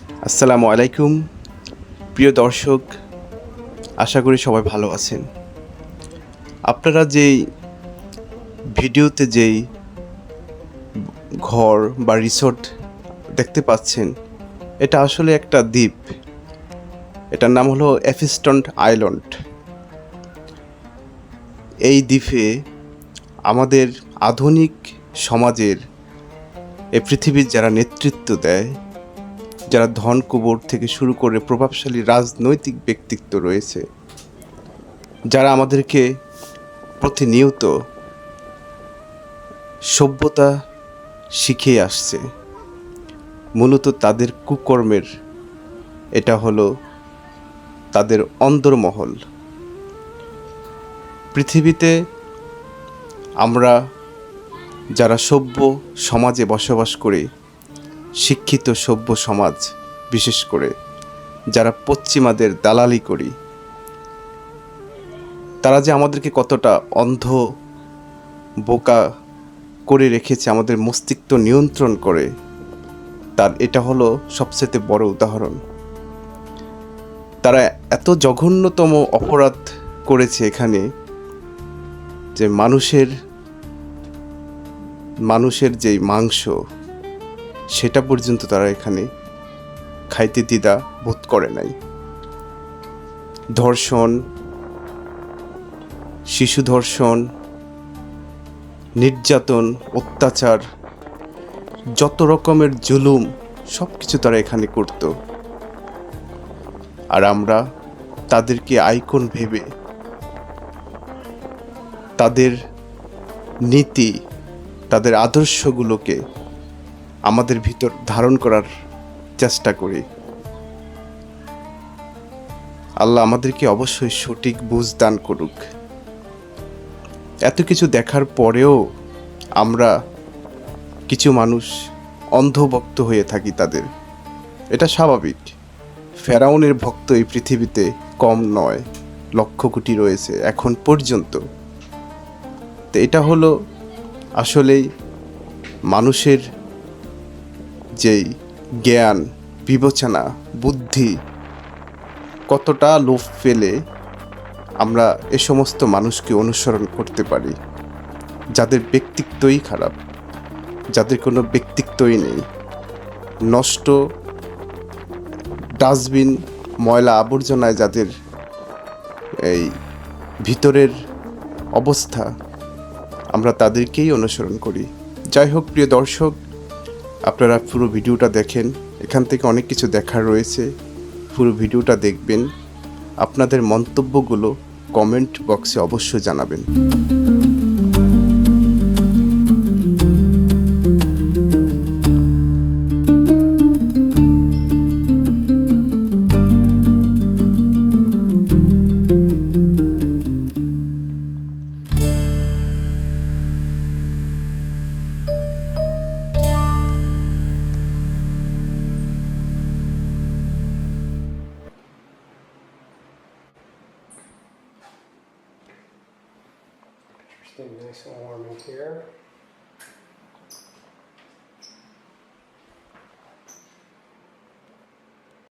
আসসালামু আলাইকুম প্রিয় দর্শক, আশা করি সবাই ভালো আছেন। আপনারা যেই ভিডিওতে যেই ঘর বা রিসোর্ট দেখতে পাচ্ছেন, এটা আসলে একটা দ্বীপ। এটার নাম হলো এফিস্টন আইল্যান্ড। এই দ্বীপে আমাদের আধুনিক সমাজের এই পৃথিবীর যারা নেতৃত্ব দেয়, যারা ধন কুবের থেকে শুরু করে প্রভাবশালী রাজনৈতিক ব্যক্তিত্ব রয়েছে, যারা আমাদেরকে প্রতিনিয়ত সভ্যতা শিখিয়ে আসছে, মূলত তাদের কুকর্মের এটা হলো তাদের অন্দরমহল। পৃথিবীতে আমরা যারা সভ্য সমাজে বসবাস করি, শিক্ষিত সভ্য সমাজ, বিশেষ করে যারা পশ্চিমাদের দালালি করি, তারা যে আমাদেরকে কতটা অন্ধ বোকা করে রেখেছে, আমাদের মস্তিষ্ক নিয়ন্ত্রণ করে, তার এটা হলো সবচেয়ে বড় উদাহরণ। তারা এত জঘন্যতম অপরাধ করেছে এখানে যে মানুষের যেই মাংস, সেটা পর্যন্ত তারা এখানে খাইতে দ্বিধা বোধ করে নাই। ধর্ষণ, শিশু ধর্ষণ, নির্যাতন, অত্যাচার, যত রকমের জুলুম, সব কিছু তারা এখানে করত। আর আমরা তাদেরকে আইকন ভেবে তাদের নীতি, তাদের আদর্শগুলোকে আমাদের ভিতর ধারণ করার চেষ্টা করি। আল্লাহ আমাদেরকে অবশ্যই সঠিক বুঝ দান করুক। এত কিছু দেখার পরেও আমরা কিছু মানুষ অন্ধভক্ত হয়ে থাকি তাদের। এটা স্বাভাবিক। ফেরাউনের ভক্ত এই পৃথিবীতে কম নয়, লক্ষ কোটি রয়েছে এখন পর্যন্ত। তো এটা হলো আসলেই মানুষের যেই জ্ঞান, বিবেচনা, বুদ্ধি, কতটা লোভ ফেলে আমরা এ সমস্ত মানুষকে অনুসরণ করতে পারি, যাদের ব্যক্তিত্বই খারাপ, যাদের কোনো ব্যক্তিত্বই নেই, নষ্ট ডাস্টবিন, ময়লা আবর্জনায় যাদের এই ভিতরের অবস্থা, আমরা তাদেরকেই অনুসরণ করি। যাই হোক প্রিয় দর্শক, আপনারা পুরো ভিডিওটা দেখেন, এখান থেকে অনেক কিছু দেখার রয়েছে। পুরো ভিডিওটা দেখবেন, আপনাদের মন্তব্যগুলো কমেন্ট বক্সে অবশ্যই জানাবেন। Stay nice and warm in here.